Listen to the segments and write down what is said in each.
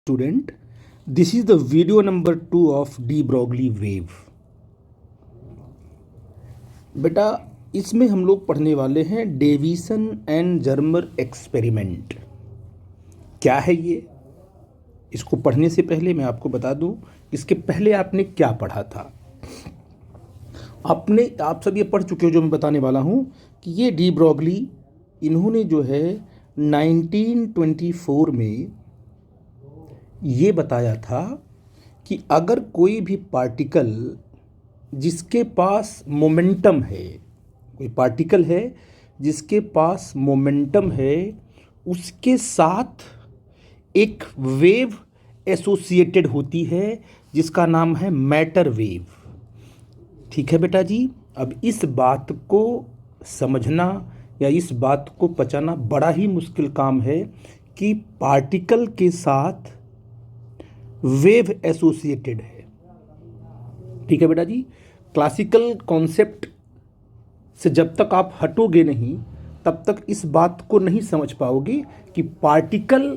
Student, this is the video number 2 of de Broglie wave. बेटा इसमें हम लोग पढ़ने वाले हैं डेविसन एंड जर्मर एक्सपेरिमेंट। क्या है ये? इसको पढ़ने से पहले मैं आपको बता दूं, इसके पहले आपने क्या पढ़ा था। आप सब ये पढ़ चुके हो जो मैं बताने वाला हूं कि ये de Broglie इन्होंने जो है 1924 में ये बताया था कि अगर कोई भी पार्टिकल जिसके पास मोमेंटम है, कोई पार्टिकल है जिसके पास मोमेंटम है, उसके साथ एक वेव एसोसिएटेड होती है जिसका नाम है मैटर वेव। ठीक है बेटा जी। अब इस बात को समझना या इस बात को पचाना बड़ा ही मुश्किल काम है कि पार्टिकल के साथ वेव एसोसिएटेड है। ठीक है बेटा जी। क्लासिकल कॉन्सेप्ट से जब तक आप हटोगे नहीं तब तक इस बात को नहीं समझ पाओगे कि पार्टिकल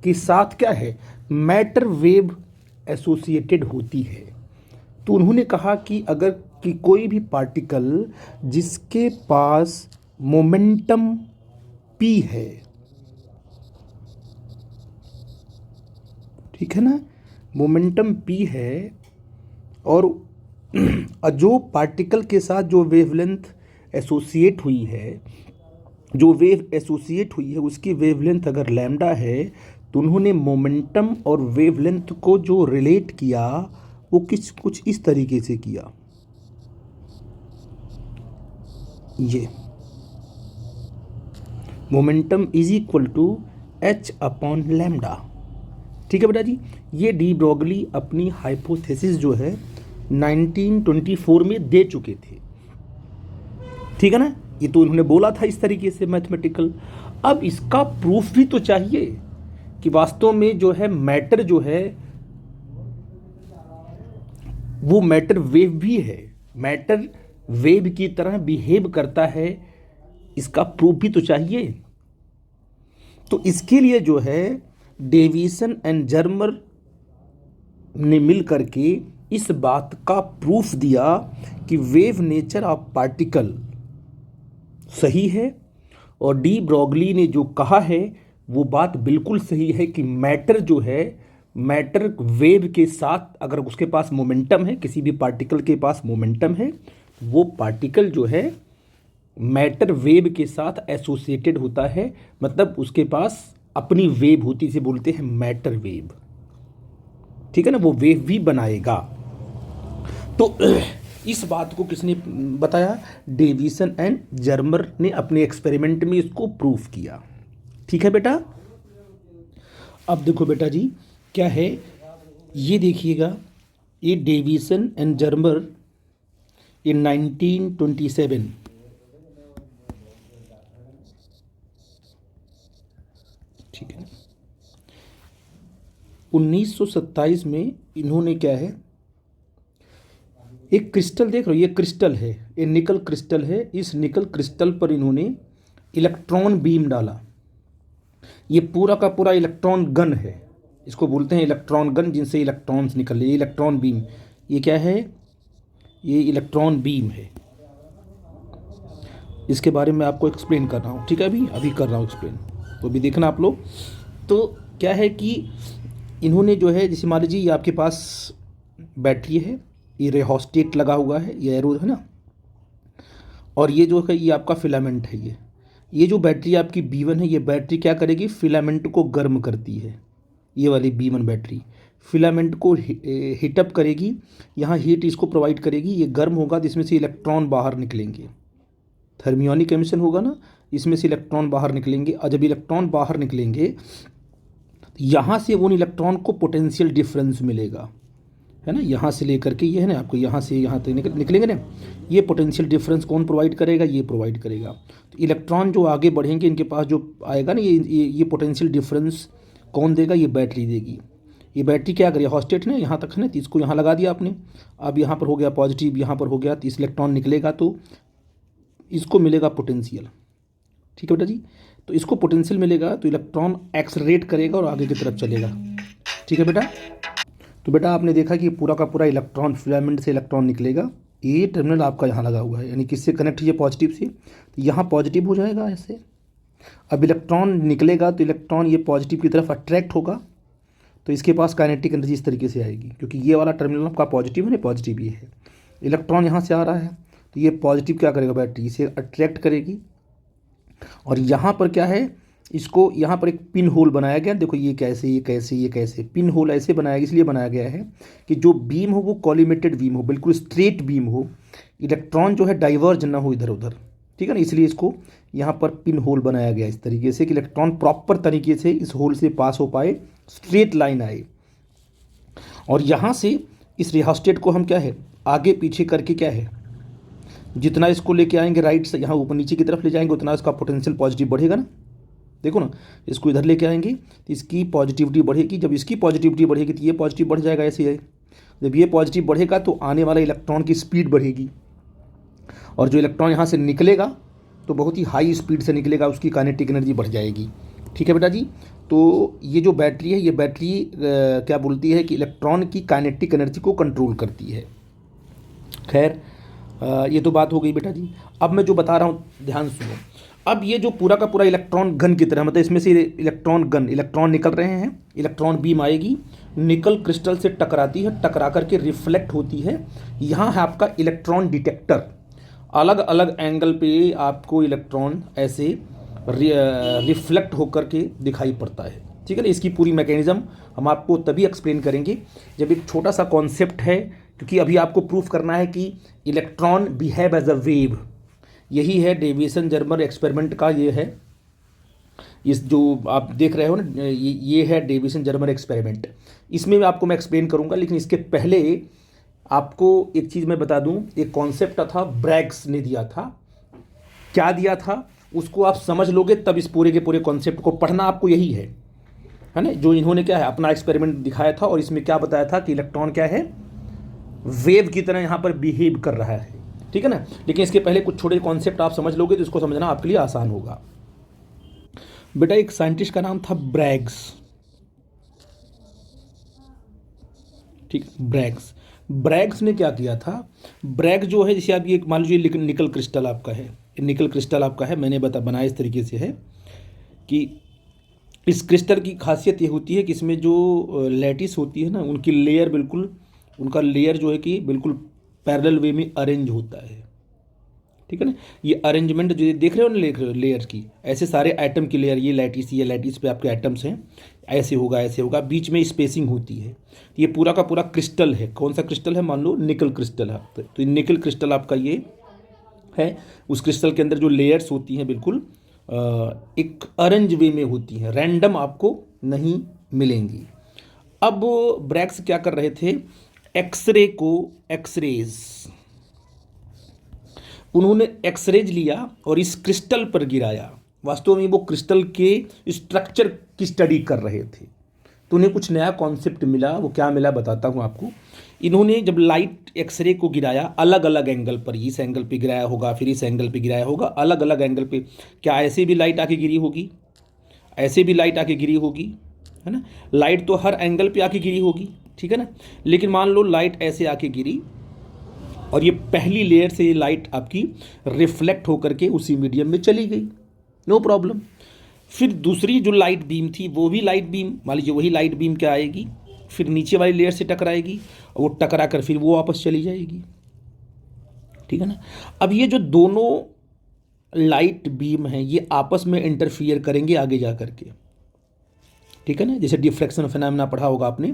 के साथ क्या है, मैटर वेव एसोसिएटेड होती है। तो उन्होंने कहा कि अगर कि कोई भी पार्टिकल जिसके पास मोमेंटम p है, ठीक है ना, मोमेंटम p है, और जो पार्टिकल के साथ जो वेवलेंथ एसोसिएट हुई है, जो वेव एसोसिएट हुई है उसकी वेवलेंथ अगर लैम्डा है, तो उन्होंने मोमेंटम और वेवलेंथ को जो रिलेट किया वो कुछ इस तरीके से किया। ये momentum is equal to h upon lambda. ठीक है बेटा जी। ये de Broglie अपनी हाइपोथेसिस जो है 1924 में दे चुके थे। ठीक है ना, ये तो उन्होंने बोला था इस तरीके से मैथमेटिकल। अब इसका प्रूफ भी तो चाहिए कि वास्तव में जो है मैटर जो है वो मैटर वेव भी है, मैटर वेव की तरह बिहेव करता है। इसका प्रूफ भी तो चाहिए। तो इसके लिए जो है डेविसन एंड जर्मर ने मिल करके इस बात का प्रूफ दिया कि वेव नेचर ऑफ पार्टिकल सही है, और de Broglie ने जो कहा है वो बात बिल्कुल सही है कि मैटर जो है, मैटर वेव के साथ अगर उसके पास मोमेंटम है, किसी भी पार्टिकल के पास मोमेंटम है, वो पार्टिकल जो है मैटर वेव के साथ एसोसिएटेड होता है, मतलब उसके पास अपनी वेव होती है, इसे बोलते हैं मैटर वेव। ठीक है ना, वो वेव भी बनाएगा। तो इस बात को किसने बताया? डेविसन एंड जर्मर ने अपने एक्सपेरिमेंट में इसको प्रूफ किया। ठीक है बेटा। अब देखो बेटा जी क्या है, ये देखिएगा, ये डेविसन एंड जर्मर इन 1927 ठीक है, 1927 में इन्होंने क्या है, एक क्रिस्टल देख रहे हो, ये क्रिस्टल है, ये निकल क्रिस्टल है। इस निकल क्रिस्टल पर इन्होंने इलेक्ट्रॉन बीम डाला। ये पूरा का पूरा इलेक्ट्रॉन गन है, इसको बोलते हैं इलेक्ट्रॉन गन, जिनसे इलेक्ट्रॉन्स निकल रहे। ये इलेक्ट्रॉन बीम, ये क्या है, ये इलेक्ट्रॉन बीम है। इसके बारे में आपको एक्सप्लेन कर रहा हूँ। ठीक है, अभी कर रहा हूँ एक्सप्लेन, तो भी देखना आप लोग। तो क्या है कि इन्होंने जो है, जैसे मान लीजिए ये आपके पास बैटरी है, ये रेहोस्टेट लगा हुआ है, ये एरो है ना, और ये जो है ये आपका फिलामेंट है। ये जो बैटरी आपकी B1 है, ये बैटरी क्या करेगी, फिलामेंट को गर्म करती है। ये वाली B1 बैटरी फिलामेंट को हीटअप करेगी, यहाँ हीट इसको प्रोवाइड करेगी, ये गर्म होगा तो इसमें से इलेक्ट्रॉन बाहर निकलेंगे, थर्मियोनिक एमिशन होगा ना, इसमें से इलेक्ट्रॉन बाहर निकलेंगे। और जब इलेक्ट्रॉन बाहर निकलेंगे यहाँ से उन इलेक्ट्रॉन को पोटेंशियल डिफरेंस मिलेगा, है ना, यहाँ से लेकर के ये है ना, आपको यहाँ से यहाँ तक निकलेंगे ना, ये पोटेंशियल डिफरेंस कौन प्रोवाइड करेगा, ये प्रोवाइड करेगा। तो इलेक्ट्रॉन जो आगे बढ़ेंगे इनके पास जो आएगा ना, ये पोटेंशियल डिफरेंस कौन देगा, ये बैटरी देगी। ये बैटरी क्या करेगी, हॉस्टेट ने यहाँ तक है ना, तो इसको यहाँ लगा दिया आपने। अब यहाँ पर हो गया पॉजिटिव, यहाँ पर हो गया, तो इस इलेक्ट्रॉन निकलेगा तो इसको मिलेगा पोटेंशियल। ठीक है बेटा जी। तो इसको पोटेंशियल मिलेगा तो इलेक्ट्रॉन एक्सलरेट करेगा और आगे की तरफ चलेगा। ठीक है बेटा। तो बेटा आपने देखा कि पूरा का पूरा इलेक्ट्रॉन, फिलामेंट से इलेक्ट्रॉन निकलेगा, ये टर्मिनल आपका यहाँ लगा हुआ है, यानी किससे कनेक्ट है, पॉजिटिव से, तो यहाँ पॉजिटिव हो जाएगा ऐसे। अब इलेक्ट्रॉन निकलेगा तो इलेक्ट्रॉन ये पॉजिटिव की तरफ अट्रैक्ट होगा, तो इसके पास काइनेटिक एनर्जी इस तरीके से आएगी, क्योंकि ये वाला टर्मिनल आपका पॉजिटिव है ना, पॉजिटिव ये है। इलेक्ट्रॉन यहाँ से आ रहा है तो ये पॉजिटिव क्या करेगा, बैटरी इसे अट्रैक्ट करेगी, और यहाँ पर क्या है, इसको यहाँ पर एक पिन होल बनाया गया। देखो ये कैसे, ये कैसे, ये कैसे, पिन होल ऐसे बनाया, इसलिए बनाया गया है कि जो बीम हो वो कॉलीमेटेड बीम हो, बिल्कुल स्ट्रेट बीम हो, इलेक्ट्रॉन जो है डाइवर्ज ना हो इधर उधर, ठीक है ना। इसलिए इसको यहाँ पर पिन होल बनाया गया इस तरीके से कि इलेक्ट्रॉन प्रॉपर तरीके से इस होल से पास हो पाए, स्ट्रेट लाइन आए। और यहाँ से इस रिहास्टेट को हम क्या है, आगे पीछे करके क्या है, जितना इसको लेके आएंगे राइट से यहाँ ऊपर नीचे की तरफ ले जाएंगे, उतना इसका पोटेंशियल पॉजिटिव बढ़ेगा ना। देखो ना, इसको इधर लेके आएंगे तो इसकी पॉजिटिविटी बढ़ेगी, जब इसकी पॉजिटिविटी बढ़ेगी तो ये पॉजिटिव बढ़ जाएगा, ऐसे है। जब ये पॉजिटिव बढ़ेगा तो आने वाला इलेक्ट्रॉन की स्पीड बढ़ेगी, और जो इलेक्ट्रॉन यहाँ से निकलेगा तो बहुत ही हाई स्पीड से निकलेगा, उसकी काइनेटिक एनर्जी बढ़ जाएगी। ठीक है बेटा जी। तो ये जो बैटरी है, ये बैटरी क्या बोलती है कि इलेक्ट्रॉन की काइनेटिक एनर्जी को कंट्रोल करती है। खैर ये तो बात हो गई बेटा जी। अब मैं जो बता रहा हूँ ध्यान सुनो। अब ये जो पूरा का पूरा इलेक्ट्रॉन गन की तरह, मतलब इसमें से इलेक्ट्रॉन गन, इलेक्ट्रॉन निकल रहे हैं, इलेक्ट्रॉन बीम आएगी, निकल क्रिस्टल से टकराती है, टकरा करके रिफ्लेक्ट होती है। यहाँ है आपका इलेक्ट्रॉन डिटेक्टर, अलग अलग एंगल पे आपको इलेक्ट्रॉन ऐसे रिफ्लेक्ट होकर के दिखाई पड़ता है। ठीक है ना। इसकी पूरी मैकेनिज्म हम आपको तभी एक्सप्लेन करेंगे जब एक छोटा सा कॉन्सेप्ट है, क्योंकि अभी आपको प्रूफ करना है कि electron behave as a wave. यही है डेविसन जर्मर एक्सपेरिमेंट का, ये है, इस जो आप देख रहे हो ना, ये है डेविसन जर्मर एक्सपेरिमेंट। इसमें आपको मैं एक्सप्लेन करूंगा, लेकिन इसके पहले आपको एक चीज़ मैं बता दूं। एक कॉन्सेप्ट था, ब्रैग्स ने दिया था। क्या दिया था उसको आप समझ लोगे तब इस पूरे के पूरे कॉन्सेप्ट को पढ़ना आपको यही है ना। जो इन्होंने क्या है अपना एक्सपेरिमेंट दिखाया था, और इसमें क्या बताया था कि इलेक्ट्रॉन क्या है, वेव की तरह यहाँ पर बिहेव कर रहा है। ठीक है ना। लेकिन इसके पहले कुछ छोटे कॉन्सेप्ट आप समझ लोगे तो इसको समझना आपके लिए आसान होगा। बेटा एक साइंटिस्ट का नाम था ब्रैग्स। ठीक, ब्रैग्स। ब्रैग्स ने क्या किया था, ब्रैग्स जो है, जैसे आप ये मान लीजिए निकल क्रिस्टल आपका है, निकल क्रिस्टल आपका है, मैंने बनाया इस तरीके से है कि इस क्रिस्टल की खासियत ये होती है कि इसमें जो लैटिस होती है ना, उनकी लेयर बिल्कुल, उनका लेयर जो है कि बिल्कुल पैरेलल वे में अरेंज होता है। ठीक है ना। ये अरेंजमेंट जो देख रहे हो ना लेयर की, ऐसे सारे एटम की लेयर, ये लैटिस पे आपके एटम्स हैं, ऐसे होगा ऐसे होगा, बीच में स्पेसिंग होती है। ये पूरा का पूरा क्रिस्टल है। कौन सा क्रिस्टल है, मान लो निकल क्रिस्टल है, तो निकल क्रिस्टल आपका ये है। उस क्रिस्टल के अंदर जो लेयर्स होती हैं बिल्कुल एक अरेंज वे में होती हैं, रैंडम आपको नहीं मिलेंगी। अब ब्रैग्स क्या कर रहे थे, एक्सरे को, एक्सरेज, उन्होंने एक्सरेज लिया और इस क्रिस्टल पर गिराया। वास्तव में वो क्रिस्टल के स्ट्रक्चर की स्टडी कर रहे थे, तो उन्हें कुछ नया कॉन्सेप्ट मिला। वो क्या मिला बताता हूँ आपको। इन्होंने जब लाइट एक्सरे को गिराया अलग अलग एंगल पर, इस एंगल पे गिराया होगा, फिर इस एंगल पे गिराया होगा, अलग अलग एंगल पे, क्या ऐसे भी लाइट आके गिरी होगी, ऐसे भी लाइट आके गिरी होगी, है ना। लाइट तो हर एंगल पे आके गिरी होगी, ठीक है ना। लेकिन मान लो लाइट ऐसे आके गिरी और ये पहली लेयर से ये लाइट आपकी रिफ्लेक्ट होकर के उसी मीडियम में चली गई, नो प्रॉब्लम। फिर दूसरी जो लाइट बीम थी, वो भी लाइट बीम, मान लीजिए वही लाइट बीम क्या आएगी, फिर नीचे वाली लेयर से टकराएगी, और वो टकरा कर फिर वो वापस चली जाएगी। ठीक है ना। अब ये जो दोनों लाइट बीम हैं ये आपस में इंटरफियर करेंगे आगे जा करके, ठीक है ना, जैसे डिफ्रैक्शन फिनोमेना पढ़ा होगा आपने।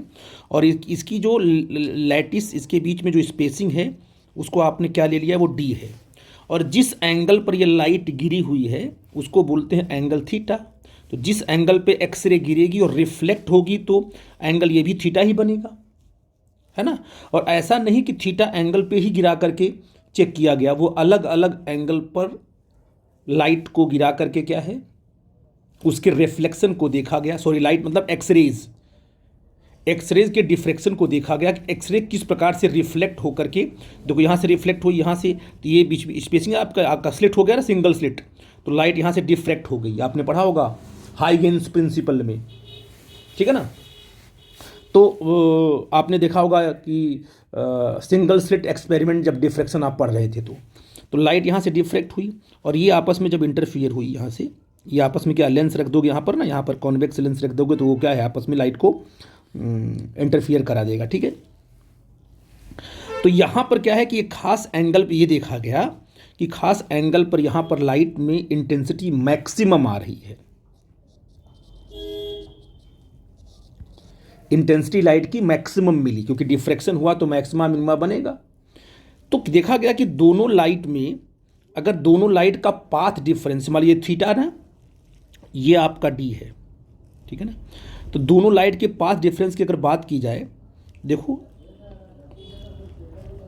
और इसकी जो लैटिस, इसके बीच में जो स्पेसिंग है उसको आपने क्या ले लिया, वो डी है। और जिस एंगल पर ये लाइट गिरी हुई है उसको बोलते हैं एंगल थीटा। तो जिस एंगल पे एक्सरे गिरेगी और रिफ्लेक्ट होगी तो एंगल ये भी थीटा ही बनेगा, है ना। और ऐसा नहीं कि थीटा एंगल पे ही गिरा करके चेक किया गया, वो अलग अलग एंगल पर लाइट को गिरा करके क्या है, उसके रिफ्लेक्शन को देखा गया। सॉरी, लाइट मतलब एक्सरेज, एक्सरेज के डिफ्रेक्शन को देखा गया कि एक्सरे किस प्रकार से रिफ्लेक्ट होकर के, देखो यहाँ से रिफ्लेक्ट हुई, यहाँ से, तो ये बीच में स्पेसिंग आपका स्लिट हो गया ना, सिंगल स्लिट, तो लाइट यहाँ से डिफ्रेक्ट हो गई। आपने पढ़ा होगा हाइगेन्स प्रिंसिपल में, ठीक है ना। तो आपने देखा होगा कि सिंगल स्लिट एक्सपेरिमेंट जब डिफ्रैक्शन आप पढ़ रहे थे तो लाइट यहाँ से डिफ्रैक्ट हुई और ये आपस में जब इंटरफियर हुई यहाँ से, ये आपस में क्या लेंस रख दोगे यहाँ पर ना, यहाँ पर कॉन्वेक्स लेंस रख दोगे तो वो क्या है आपस में लाइट को इंटरफियर करा देगा, ठीक है। तो यहाँ पर क्या है कि एक खास एंगल पे ये देखा गया कि खास एंगल पर यहाँ पर लाइट में इंटेंसिटी मैक्सिमम आ रही है, इंटेंसिटी लाइट की मैक्सिमम मिली, क्योंकि डिफ्रैक्शन हुआ तो मैक्सिमा मिनिमा बनेगा। तो देखा गया कि दोनों लाइट में अगर दोनों लाइट का पाथ डिफरेंस, मान लीजिए थीटा ना, ये आपका डी है, ठीक है ना, तो दोनों लाइट के पाथ डिफरेंस की अगर बात की जाए, देखो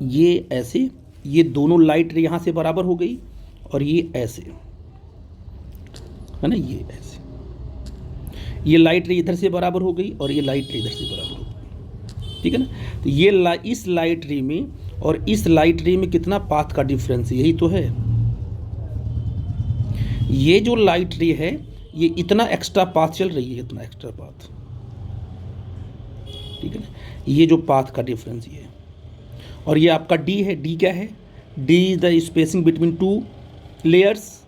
ये ऐसे, ये दोनों लाइट यहाँ से बराबर हो गई और ये ऐसे है ना, ये ऐसे, ये लाइट रे इधर से बराबर हो गई और ये लाइट रे इधर से बराबर हो गई, ठीक है ना। तो ये इस लाइट रे में और इस लाइट रे में कितना पाथ का डिफरेंस है, यही तो है। ये जो लाइट रे है ये इतना एक्स्ट्रा पाथ चल रही है, इतना एक्स्ट्रा पाथ, ठीक है ना, ये जो पाथ का डिफरेंस ये है। और ये आपका डी है, डी क्या है, D is the spacing between two layers.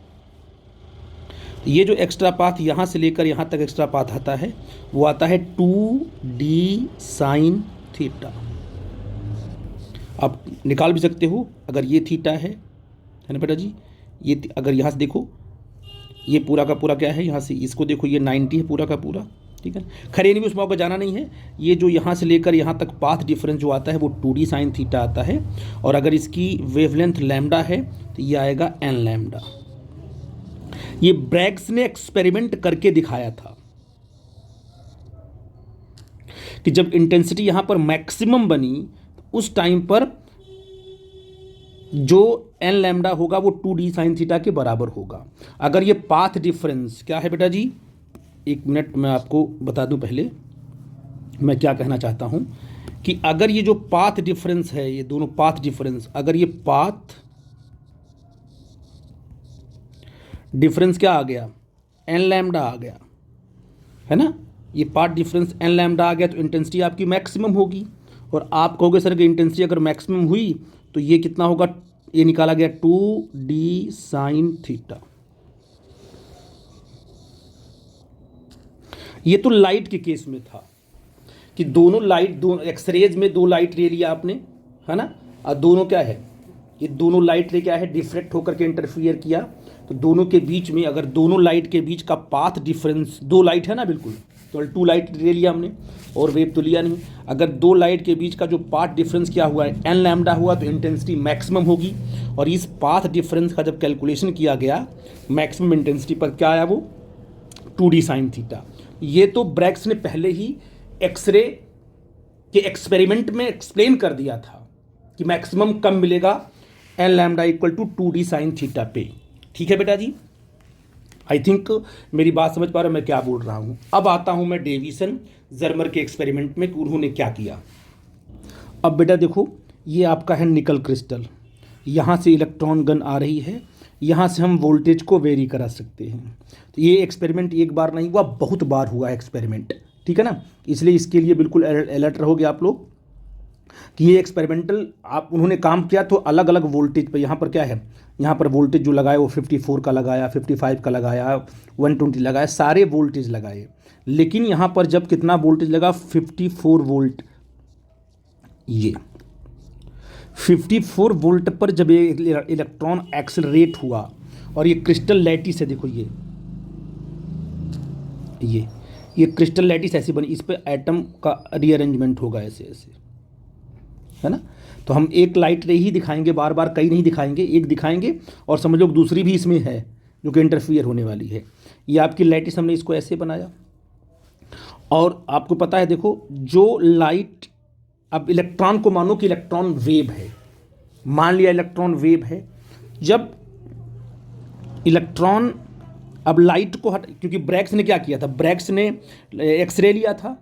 ये जो एक्स्ट्रा पाथ यहाँ से लेकर यहाँ तक एक्स्ट्रा पाथ आता है वो आता है 2d साइन थीटा। आप निकाल भी सकते हो, अगर ये थीटा है ना बेटा जी, ये अगर यहाँ से देखो ये पूरा का पूरा क्या है, यहाँ से इसको देखो ये 90 है पूरा का पूरा, ठीक है। खैर नहीं भी उसमें आपको जाना नहीं है, ये जो यहाँ से लेकर यहाँ तक पाथ डिफरेंस जो आता है वो 2d साइन थीटा आता है। और अगर इसकी वेवलेंथ लैम्डा है तो ये आएगा n लैम्डा। ये ब्रैग्स ने एक्सपेरिमेंट करके दिखाया था कि जब इंटेंसिटी यहां पर मैक्सिमम बनी उस टाइम पर जो एन लैम्डा होगा वो 2d साइन थीटा के बराबर होगा। अगर ये पाथ डिफरेंस क्या है बेटा जी, एक मिनट मैं आपको बता दूं, पहले मैं क्या कहना चाहता हूं कि अगर ये जो पाथ डिफरेंस है, ये दोनों पाथ डिफरेंस, अगर ये पाथ डिफरेंस क्या आ गया, एन लैम्डा आ गया, है ना, ये पाथ डिफरेंस एन लैम्डा आ गया तो इंटेंसिटी आपकी मैक्सिमम होगी। और आप कहोगे सर कि इंटेंसिटी अगर मैक्सिमम हुई तो ये कितना होगा, ये निकाला गया 2d साइन थीटा। ये तो लाइट के केस में था कि दोनों लाइट, दोनों एक्सरेज में दो लाइट ले लिया आपने, है ना, और दोनों क्या है, ये दोनों लाइट रे क्या है, डिफ्रेक्ट होकर के इंटरफियर किया। तो दोनों के बीच में, अगर दोनों लाइट के बीच का पाथ डिफरेंस, दो लाइट है ना बिल्कुल, तो 2 लाइट ले लिया हमने और वेव तो लिया नहीं। अगर दो लाइट के बीच का जो पाथ डिफरेंस क्या हुआ है, एन लैम्डा हुआ, तो इंटेंसिटी मैक्सिमम होगी। और इस पाथ डिफरेंस का जब कैलकुलेशन किया गया मैक्सिमम इंटेंसिटी पर क्या आया, वो 2d साइन थीटा। ये तो ब्रैग्स ने पहले ही एक्सरे के एक्सपेरिमेंट में एक्सप्लेन कर दिया था कि मैक्सिमम कम मिलेगा N lambda equal to 2d sine theta पे। ठीक है बेटा जी, आई थिंक मेरी बात समझ पा रहे हो मैं क्या बोल रहा हूँ। अब आता हूँ मैं डेविसन जर्मर के एक्सपेरिमेंट में कि उन्होंने क्या किया। अब बेटा देखो, ये आपका है निकल क्रिस्टल, यहाँ से इलेक्ट्रॉन गन आ रही है, यहाँ से हम वोल्टेज को वेरी करा सकते हैं। तो ये एक्सपेरिमेंट एक बार नहीं हुआ, बहुत बार हुआ एक्सपेरिमेंट, ठीक है ना, इसलिए इसके लिए बिल्कुल अलर्ट रहोगे आप लोग कि ये एक्सपेरिमेंटल आप उन्होंने काम किया। तो अलग अलग वोल्टेज पे, यहाँ पर क्या है, यहाँ पर वोल्टेज जो लगाया वो 54 का लगाया, 55 का लगाया, 120 लगाया, सारे वोल्टेज लगाए। लेकिन यहाँ पर जब कितना वोल्टेज लगा, 54 वोल्ट, ये 54 वोल्ट पर जब ये इलेक्ट्रॉन एक्सेलरेट हुआ और ये क्रिस्टल लैटिस है, देखो ये क्रिस्टल लैटिस ऐसी बनी, इस पर एटम का रीअरेंजमेंट होगा ऐसे ऐसे, है ना। तो हम एक लाइट रे ही दिखाएंगे, बार बार कई नहीं दिखाएंगे, एक दिखाएंगे और समझ लो दूसरी भी इसमें है जो कि इंटरफियर होने वाली है। ये आपकी लैटिस, हमने इसको ऐसे बनाया। और आपको पता है देखो, जो लाइट, अब इलेक्ट्रॉन को मानो कि इलेक्ट्रॉन वेव है, मान लिया इलेक्ट्रॉन वेव है। जब इलेक्ट्रॉन, अब लाइट को क्योंकि ब्रैग्स ने क्या किया था, ब्रैग्स ने एक्सरे लिया था।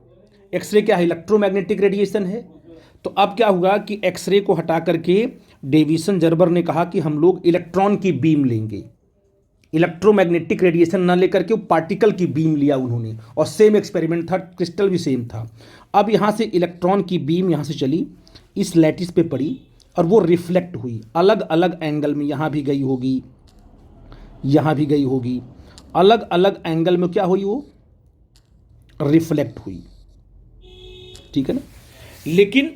एक्सरे क्या है, इलेक्ट्रोमैग्नेटिक रेडिएशन है। तो अब क्या हुआ कि एक्सरे को हटा करके डेविसन जर्मर ने कहा कि हम लोग इलेक्ट्रॉन की बीम लेंगे। इलेक्ट्रोमैग्नेटिक रेडिएशन ना लेकर के वो पार्टिकल की बीम लिया उन्होंने, और सेम एक्सपेरिमेंट था, क्रिस्टल भी सेम था। अब यहाँ से इलेक्ट्रॉन की बीम यहाँ से चली, इस लैटिस पे पड़ी और वो रिफ्लेक्ट हुई अलग अलग एंगल में, यहाँ भी गई होगी, यहाँ भी गई होगी, अलग अलग एंगल में क्या हुई, वो रिफ्लेक्ट हुई, ठीक है ना। लेकिन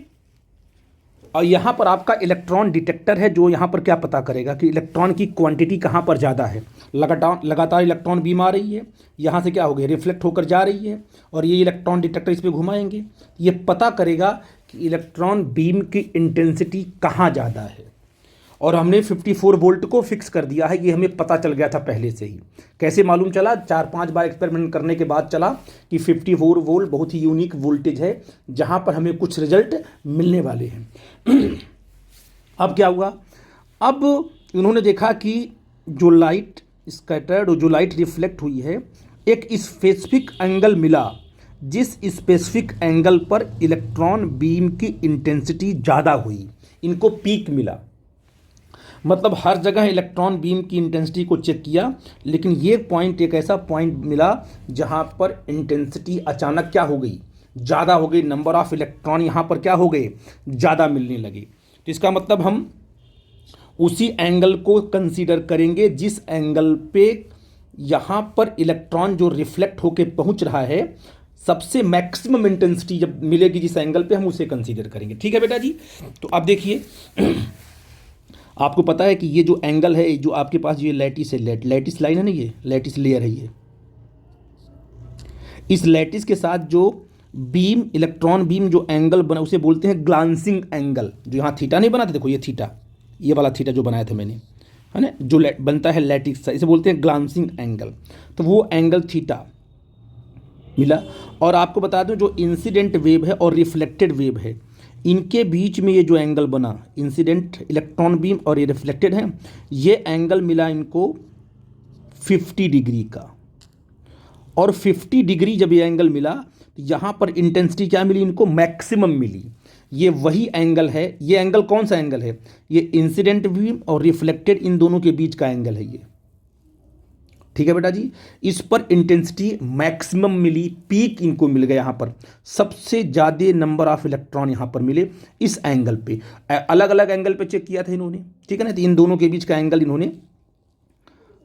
और यहाँ पर आपका इलेक्ट्रॉन डिटेक्टर है जो यहाँ पर क्या पता करेगा कि इलेक्ट्रॉन की क्वांटिटी कहाँ पर ज़्यादा है। लगातार इलेक्ट्रॉन बीम आ रही है, यहाँ से क्या हो गया, रिफ्लेक्ट होकर जा रही है, और ये इलेक्ट्रॉन डिटेक्टर इस पर घुमाएंगे, ये पता करेगा कि इलेक्ट्रॉन बीम की इंटेंसिटी कहाँ ज़्यादा है। और हमने 54 वोल्ट को फिक्स कर दिया है, ये हमें पता चल गया था पहले से ही। कैसे मालूम चला? 4-5 बार एक्सपेरिमेंट करने के बाद चला कि 54 वोल्ट बहुत ही यूनिक वोल्टेज है जहाँ पर हमें कुछ रिजल्ट मिलने वाले हैं। अब क्या हुआ, अब उन्होंने देखा कि जो लाइट स्कैटर्ड और जो लाइट रिफ्लेक्ट हुई है, एक स्पेसिफिक एंगल मिला, जिस स्पेसिफिक एंगल पर इलेक्ट्रॉन बीम की इंटेंसिटी ज़्यादा हुई, इनको पीक मिला। मतलब हर जगह इलेक्ट्रॉन बीम की इंटेंसिटी को चेक किया, लेकिन ये पॉइंट एक ऐसा पॉइंट मिला जहाँ पर इंटेंसिटी अचानक क्या हो गई, ज़्यादा हो गई, नंबर ऑफ इलेक्ट्रॉन यहाँ पर क्या हो गए, ज़्यादा मिलने लगे। तो इसका मतलब हम उसी एंगल को कंसीडर करेंगे जिस एंगल पे यहाँ पर इलेक्ट्रॉन जो रिफ्लेक्ट होके पहुँच रहा है, सबसे मैक्सिमम इंटेंसिटी जब मिलेगी जिस एंगल पे, हम उसे कंसीडर करेंगे। ठीक है बेटा जी। तो अब देखिए, आपको पता है कि ये जो एंगल है, जो आपके पास ये लैटिस है, लैटिस लाइन है ना, ये लैटिस लेयर है, ये इस लैटिस के साथ जो बीम, इलेक्ट्रॉन बीम जो एंगल बना, उसे बोलते हैं ग्लांसिंग एंगल। जो यहाँ थीटा नहीं बना था, देखो ये थीटा, ये वाला थीटा जो बनाया था मैंने, है ना, जो बनता है लैटिस, इसे बोलते हैं ग्लांसिंग एंगल। तो वो एंगल थीटा मिला। और आपको बता दूं, जो इंसिडेंट वेव है और रिफ्लेक्टेड वेव है, इनके बीच में ये जो एंगल बना, इंसिडेंट इलेक्ट्रॉन बीम और ये रिफ्लेक्टेड है, ये एंगल मिला इनको 50 डिग्री का। और 50 डिग्री जब ये एंगल मिला, तो यहाँ पर इंटेंसिटी क्या मिली इनको, मैक्सिमम मिली। ये वही एंगल है, ये एंगल कौन सा एंगल है, ये इंसिडेंट बीम और रिफ्लेक्टेड, इन दोनों के बीच का एंगल है ये। ठीक है बेटा जी। इस पर इंटेंसिटी मैक्सिमम मिली, पीक इनको मिल गया, यहाँ पर सबसे ज़्यादा नंबर ऑफ इलेक्ट्रॉन यहाँ पर मिले इस एंगल पे। अलग अलग एंगल पे चेक किया था इन्होंने, ठीक है ना। तो इन दोनों के बीच का एंगल इन्होंने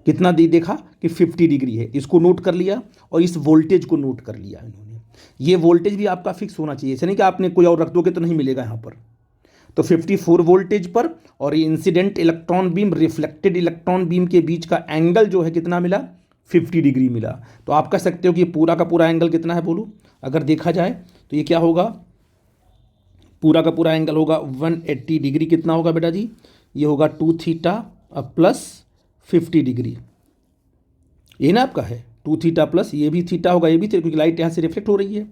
कितना देखा कि 50 डिग्री है, इसको नोट कर लिया, और इस वोल्टेज को नोट कर लिया इन्होंने। ये वोल्टेज भी आपका फिक्स होना चाहिए, ऐसे नहीं कि आपने कोई और रख दोगे तो नहीं मिलेगा यहाँ पर। तो 54 वोल्टेज पर और ये incident electron beam, reflected electron beam के बीच का एंगल जो है कितना मिला, 50 डिग्री मिला। तो आप कह सकते हो कि पूरा का पूरा एंगल कितना है, बोलो। अगर देखा जाए तो ये क्या होगा, पूरा का पूरा एंगल होगा 180 डिग्री। कितना होगा बेटा जी, ये होगा 2 थीटा प्लस 50 डिग्री, ये ना आपका है 2 थीटा प्लस, ये भी थीटा होगा, ये भी थीटा, क्योंकि लाइट यहाँ से रिफ्लेक्ट हो रही है।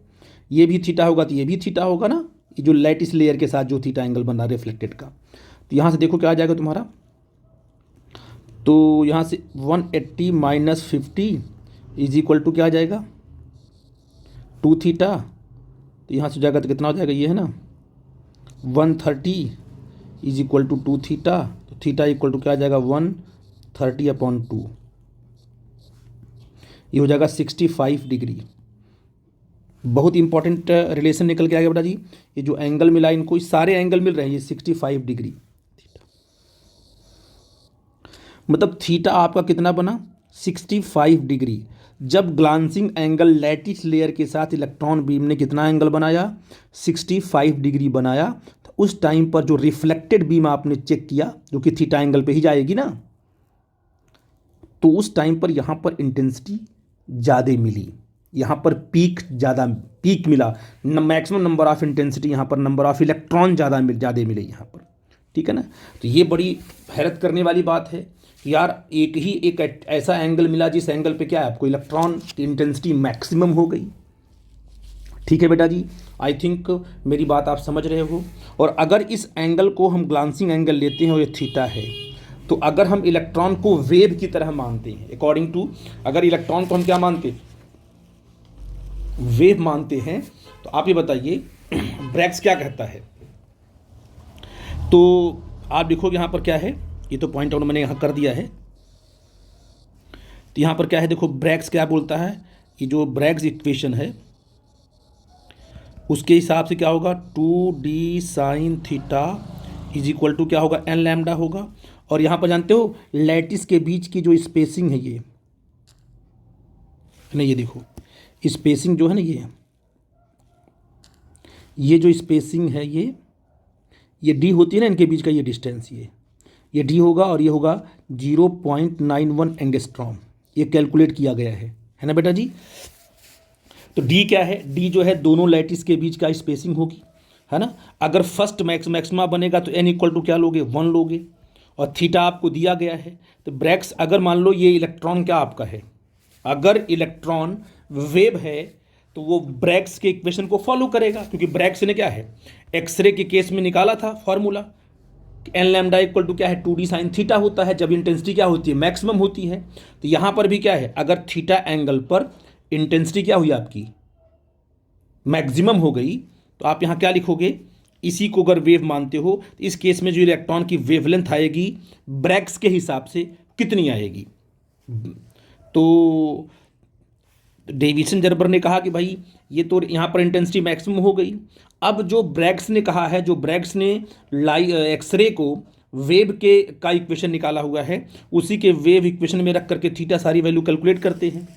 ये भी थीटा होगा तो ये भी थीटा होगा ना, ये जो लैटिस लेयर के साथ जो थीटा एंगल बन रहा है रिफ्लेक्टेड का। तो यहाँ से देखो क्या आ जाएगा तुम्हारा, तो यहाँ से 180 माइनस 50 इज इक्वल टू क्या आ जाएगा, 2 थीटा। तो यहाँ से जाएगा तो कितना हो जाएगा, ये है ना 130 इज इक्वल टू 2 थीटा। तो थीटा इक्वल टू क्या आ जाएगा, 130/2, ये हो जाएगा 65 डिग्री। बहुत इंपॉर्टेंट रिलेशन निकल के आ गया बेटा जी। ये जो एंगल मिला इनको, ये सारे एंगल मिल रहे हैं, ये 65 डिग्री। मतलब थीटा आपका कितना बना, 65 डिग्री। जब ग्लांसिंग एंगल लैटिस लेयर के साथ इलेक्ट्रॉन बीम ने कितना एंगल बनाया, 65 डिग्री बनाया, तो उस टाइम पर जो रिफ्लेक्टेड बीम आपने चेक किया, जो कि थीटा एंगल पे ही जाएगी ना, तो उस टाइम पर यहाँ पर इंटेंसिटी ज़्यादा मिली, यहाँ पर पीक ज़्यादा, पीक मिला, मैक्सिमम नंबर ऑफ इंटेंसिटी, यहाँ पर नंबर ऑफ इलेक्ट्रॉन ज़्यादा मिले यहाँ पर। ठीक है ना। तो ये बड़ी हैरत करने वाली बात है यार, एक ऐसा एंगल मिला जिस एंगल पे क्या है, आपको इलेक्ट्रॉन की इंटेंसिटी मैक्सिमम हो गई। ठीक है बेटा जी, आई थिंक मेरी बात आप समझ रहे हो। और अगर इस एंगल को हम ग्लांसिंग एंगल लेते हैं और ये थीटा है, तो अगर हम इलेक्ट्रॉन को वेव की तरह मानते हैं, अकॉर्डिंग टू, अगर इलेक्ट्रॉन को हम क्या मानते हैं, वेव मानते हैं, तो आप ये बताइए ब्रैग्स क्या कहता है। तो आप देखोगे यहाँ पर क्या है, ये तो पॉइंट आउट मैंने यहाँ कर दिया है। तो यहाँ पर क्या है देखो, ब्रैग्स क्या बोलता है, ये जो ब्रैग्स इक्वेशन है उसके हिसाब से क्या होगा, 2d sine theta is equal to क्या होगा, एन लैम्डा होगा। और यहाँ पर जानते हो लैटिस के बीच की जो स्पेसिंग है ये नहीं, ये देखो स्पेसिंग जो है ना, ये जो स्पेसिंग है ये डी होती है ना, इनके बीच का ये डिस्टेंस ये डी होगा और ये होगा 0.91 एंगस्ट्रॉम। ये कैलकुलेट किया गया है ना बेटा जी। तो डी क्या है, डी जो है दोनों लैटिस के बीच का स्पेसिंग होगी, है ना। अगर फर्स्ट मैक्सिमा बनेगा तो एन इक्वल टू क्या लोगे, 1 लोगे, और थीटा आपको दिया गया है। तो ब्रैग्स अगर मान लो ये इलेक्ट्रॉन क्या आपका है, अगर इलेक्ट्रॉन वेव है तो वो ब्रैग्स के इक्वेशन को फॉलो करेगा, क्योंकि ब्रैग्स ने क्या है एक्सरे के केस में निकाला था formula, N lambda equal to क्या है 2d साइन थीटा होता है जब इंटेंसिटी क्या होती है, मैक्सिमम होती है। तो यहां पर भी क्या है, अगर थीटा एंगल पर इंटेंसिटी क्या हुई आपकी, मैक्सिमम हो गई, तो आप यहां क्या लिखोगे, इसी को अगर वेव मानते हो तो इस केस में जो इलेक्ट्रॉन की वेवलेंथ आएगी ब्रैग्स के हिसाब से कितनी आएगी। तो डेविसन जर्बर ने कहा कि भाई ये तो यहाँ पर इंटेंसिटी मैक्सिमम हो गई। अब जो ब्रैग्स ने कहा है, जो ब्रैग्स ने एक्सरे को वेव के का इक्वेशन निकाला हुआ है, उसी के वेव इक्वेशन में रख करके थीटा सारी वैल्यू कैलकुलेट करते हैं,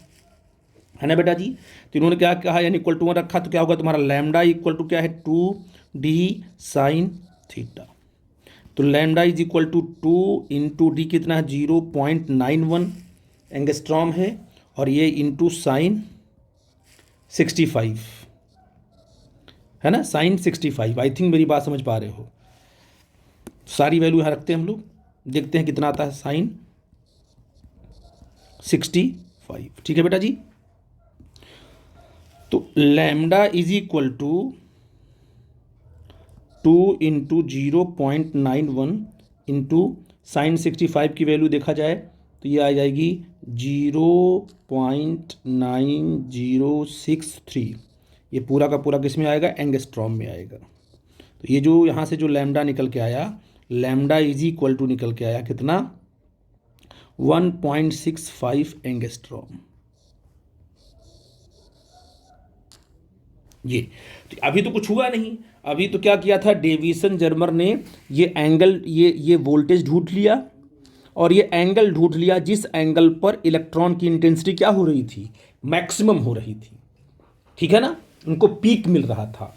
है ना बेटा जी। तो इन्होंने क्या कहा, यानी इक्वल टू 1 रखा, तो क्या होगा तुम्हारा लैम्डा इक्वल टू क्या है 2d साइन थीटा। तो lambda is equal to 2 into D कितना है 0.91 एंगस्ट्रॉम है, और ये इंटू साइन 65 है ना, साइन 65। आई थिंक मेरी बात समझ पा रहे हो। सारी वैल्यू यहाँ रखते हैं हम लोग, देखते हैं कितना आता है, साइन 65। ठीक है बेटा जी। तो lambda is equal to 2 into 0.91 into sine 65 की वैल्यू देखा जाए तो ये आ जाएगी 0.9063। ये पूरा का पूरा किस में आएगा, एंगस्ट्रॉम में आएगा। तो ये जो यहाँ से जो लैम्डा निकल के आया, लैम्डा इज इक्वल टू निकल के आया कितना, 1.65 एंगस्ट्रॉम। ये तो अभी तो कुछ हुआ नहीं, अभी तो क्या किया था डेविसन जर्मर ने, ये एंगल ये वोल्टेज ढूंढ लिया और ये एंगल ढूंढ लिया जिस एंगल पर इलेक्ट्रॉन की इंटेंसिटी क्या हो रही थी, मैक्सिमम हो रही थी, ठीक है ना, उनको पीक मिल रहा था।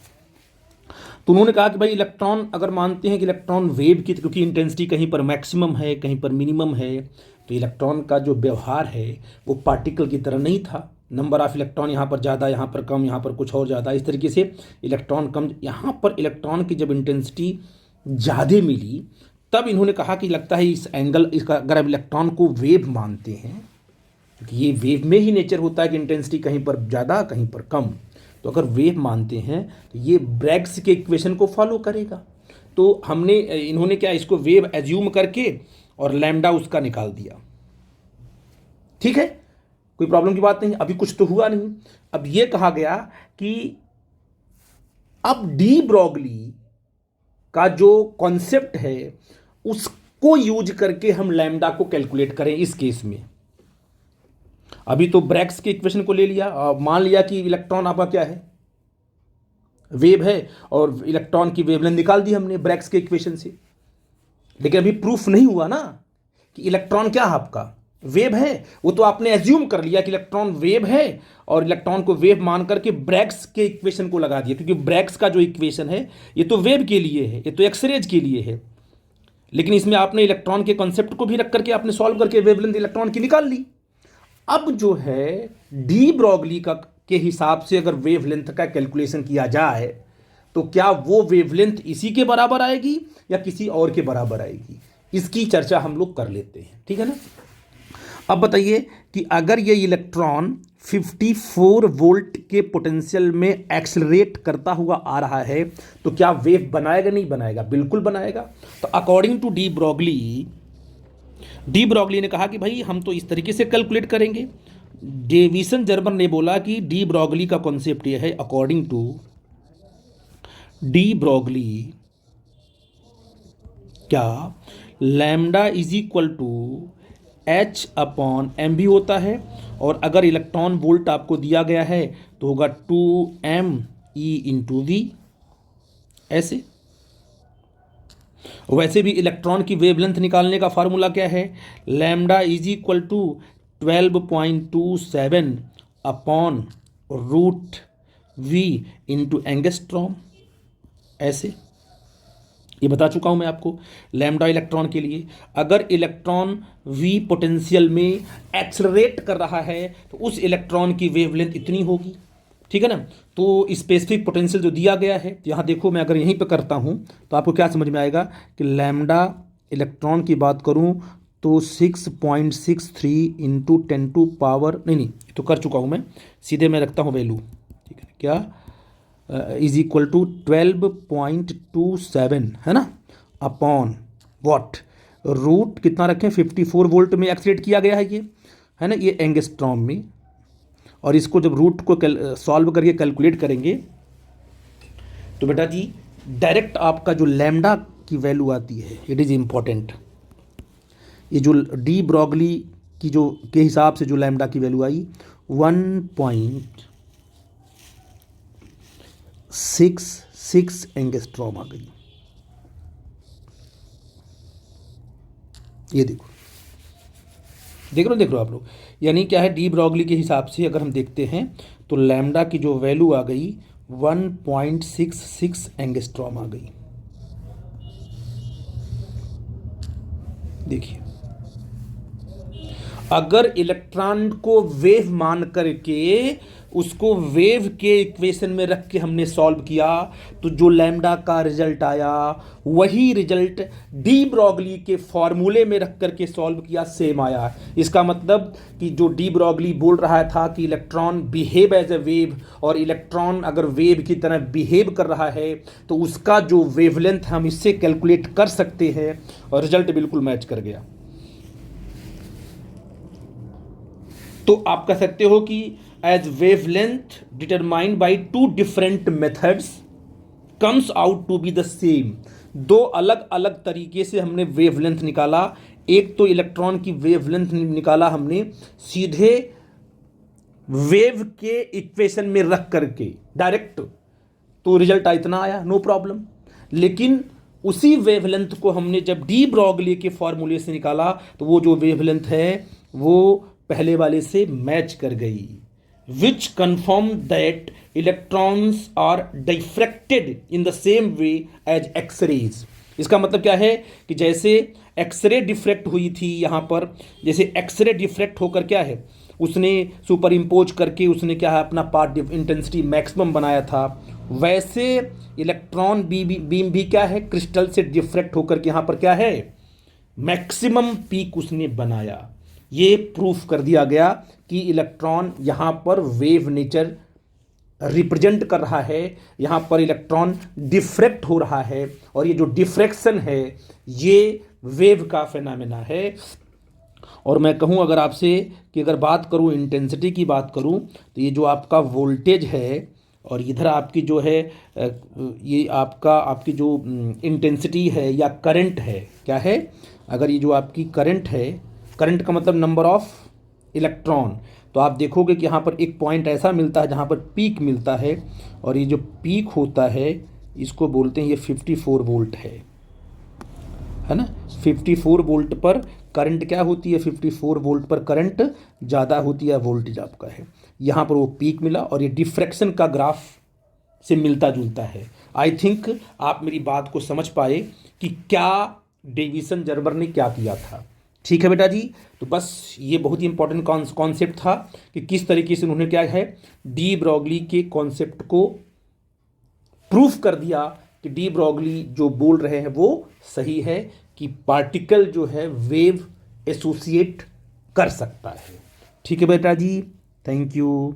तो उन्होंने कहा कि भाई इलेक्ट्रॉन अगर मानते हैं कि इलेक्ट्रॉन वेव की, क्योंकि इंटेंसिटी कहीं पर मैक्सिमम है कहीं पर मिनिमम है, तो इलेक्ट्रॉन का जो व्यवहार है वो पार्टिकल की तरह नहीं था, नंबर ऑफ इलेक्ट्रॉन यहाँ पर ज़्यादा यहाँ पर कम यहाँ पर कुछ और ज़्यादा, इस तरीके से इलेक्ट्रॉन कम। यहाँ पर इलेक्ट्रॉन की जब इंटेंसिटी ज़्यादा मिली तब इन्होंने कहा कि लगता है इस एंगल, इसका अगर आप इलेक्ट्रॉन को वेव मानते हैं, क्योंकि ये वेव में ही नेचर होता है कि इंटेंसिटी कहीं पर ज़्यादा कहीं पर कम, तो अगर वेव मानते हैं तो ये ब्रैग्स के इक्वेशन को फॉलो करेगा। तो इन्होंने क्या, इसको वेव एज्यूम करके और लैम्डा उसका निकाल दिया, ठीक है, कोई प्रॉब्लम की बात नहीं। अभी कुछ तो हुआ नहीं। अब ये कहा गया कि अब डी ब्रॉगली का जो कॉन्सेप्ट है उसको यूज करके हम लैम्डा को कैलकुलेट करें इस केस में। अभी तो ब्रैग्स के इक्वेशन को ले लिया, मान लिया कि इलेक्ट्रॉन आपका क्या है, वेव है, और इलेक्ट्रॉन की वेवलेंथ निकाल दी हमने ब्रैग्स के इक्वेशन से, लेकिन अभी प्रूफ नहीं हुआ ना कि इलेक्ट्रॉन क्या है आपका, वेव है। वो तो आपने एज्यूम कर लिया कि इलेक्ट्रॉन वेव है और इलेक्ट्रॉन को वेव मान करके ब्रैग्स के इक्वेशन को लगा दिया, क्योंकि ब्रैग्स का जो इक्वेशन है ये तो वेव के लिए है, ये तो एक्सरेज के लिए है, लेकिन इसमें आपने इलेक्ट्रॉन के कॉन्सेप्ट को भी रख करके आपने सॉल्व करके वेवलेंथ इलेक्ट्रॉन की निकाल ली। अब जो है डी ब्रॉगली का के हिसाब से अगर वेवलेंथ का कैलकुलेशन किया जाए तो क्या वो वेवलेंथ इसी के बराबर आएगी या किसी और के बराबर आएगी, इसकी चर्चा हम लोग कर लेते हैं, ठीक है ना। अब बताइए कि अगर ये इलेक्ट्रॉन 54 वोल्ट के पोटेंशियल में एक्सेलरेट करता हुआ आ रहा है तो क्या वेव बनाएगा, नहीं बनाएगा, बिल्कुल बनाएगा। तो अकॉर्डिंग टू डी ब्रॉगली ने कहा कि भाई हम तो इस तरीके से कैलकुलेट करेंगे। डेविसन जर्मर ने बोला कि डी ब्रॉगली का कॉन्सेप्ट यह है, अकॉर्डिंग टू डी ब्रॉगली क्या lambda is equal to H/m भी होता है, और अगर इलेक्ट्रॉन वोल्ट आपको दिया गया है तो होगा 2me/v, ऐसे। वैसे भी इलेक्ट्रॉन की वेवलेंथ निकालने का फार्मूला क्या है, lambda is equal to 12.27 upon root v into angstrom, ऐसे। ये बता चुका हूं मैं आपको। लैम्डा इलेक्ट्रॉन के लिए, अगर इलेक्ट्रॉन v पोटेंशियल में एक्सलरेट कर रहा है तो उस इलेक्ट्रॉन की वेवलेंथ इतनी होगी, ठीक है ना। तो स्पेसिफिक पोटेंशियल जो दिया गया है, यहाँ देखो मैं अगर यहीं पे करता हूँ तो आपको क्या समझ में आएगा कि लैम्डा इलेक्ट्रॉन की बात करूँ तो 6.63 इंटू 10 टू पावर, नहीं तो कर चुका हूँ मैं, सीधे मैं रखता हूँ वैल्यू, ठीक है क्या, इज इक्वल टू 12.27, है ना, अपॉन वॉट, रूट कितना रखें, 54 वोल्ट में एक्सलेट किया गया है ये, है ना, ये एंगस्ट्रॉम में। और इसको जब रूट को सॉल्व करके कैलकुलेट करेंगे तो बेटा जी डायरेक्ट आपका जो लैम्डा की वैल्यू आती है, इट इज़ इम्पॉर्टेंट, ये जो डी ब्रॉगली की जो के हिसाब से जो लैम्डा की वैल्यू आई 1.66 एंगस्ट्रॉम आ गई। ये देखो देख रहे हो आप लोग, यानी क्या है, डी ब्रॉगली के हिसाब से अगर हम देखते हैं तो लैम्डा की जो वैल्यू आ गई 1.66 एंगस्ट्रॉम आ गई। देखिए, अगर इलेक्ट्रॉन को वेव मान करके उसको वेव के इक्वेशन में रख के हमने सॉल्व किया तो जो लैम्डा का रिजल्ट आया वही रिजल्ट डी ब्रॉगली के फॉर्मूले में रख करके सॉल्व किया, सेम आया। इसका मतलब कि जो डी ब्रॉगली बोल रहा था कि electron behave as a wave, और इलेक्ट्रॉन अगर वेव की तरह बिहेव कर रहा है तो उसका जो वेवलेंथ हम इससे कैलकुलेट कर सकते हैं, और रिजल्ट बिल्कुल मैच कर गया। तो आप कह सकते हो कि as wavelength determined by two different methods comes out to be the same. दो अलग अलग तरीके से हमने वेवलेंथ निकाला। एक तो इलेक्ट्रॉन की वेवलेंथ निकाला हमने सीधे वेव के इक्वेशन में रख करके डायरेक्ट, तो रिजल्ट इतना आया, नो प्रॉब्लम। लेकिन उसी वेवलेंथ को हमने जब डी ब्रॉगली के फॉर्मूले से निकाला तो वो जो वेवलेंथ है वो पहले वाले से मैच कर गई, which confirm that electrons are diffracted in the same way as X rays. इसका मतलब क्या है कि जैसे एक्सरे डिफ्रैक्ट हुई थी यहाँ पर, जैसे एक्सरे डिफ्रैक्ट होकर क्या है उसने सुपर इम्पोज करके उसने क्या है अपना पार्ट इंटेंसिटी मैक्सिमम बनाया था, वैसे इलेक्ट्रॉन बीम भी क्या है क्रिस्टल से डिफ्रैक्ट होकर के यहाँ पर क्या है मैक्सिमम पीक उसने बनाया। ये प्रूफ कर दिया गया कि इलेक्ट्रॉन यहाँ पर वेव नेचर रिप्रेजेंट कर रहा है, यहाँ पर इलेक्ट्रॉन डिफ्रैक्ट हो रहा है, और ये जो डिफ्रैक्शन है ये वेव का फेनामेना है। और मैं कहूँ अगर आपसे कि अगर बात करूँ इंटेंसिटी की बात करूँ तो ये जो आपका वोल्टेज है और इधर आपकी जो है ये आपकी जो इंटेंसिटी है या करंट है, क्या है, अगर ये जो आपकी करंट है, करंट का मतलब नंबर ऑफ इलेक्ट्रॉन, तो आप देखोगे कि यहाँ पर एक पॉइंट ऐसा मिलता है जहाँ पर पीक मिलता है, और ये जो पीक होता है इसको बोलते हैं ये 54 वोल्ट है ना। 54 वोल्ट पर करंट क्या होती है, 54 वोल्ट पर करंट ज़्यादा होती है, वोल्टेज आपका है, यहाँ पर वो पीक मिला, और ये डिफ्रैक्शन का ग्राफ से मिलता जुलता है। आई थिंक आप मेरी बात को समझ पाए कि क्या डेविसन जर्बर ने क्या किया था। ठीक है बेटा जी, तो बस ये बहुत ही इंपॉर्टेंट कॉन्सेप्ट था कि किस तरीके से उन्होंने क्या है डी ब्रॉगली के कॉन्सेप्ट को प्रूफ कर दिया कि डी ब्रॉगली जो बोल रहे हैं वो सही है कि पार्टिकल जो है वेव एसोसिएट कर सकता है। ठीक है बेटा जी, थैंक यू।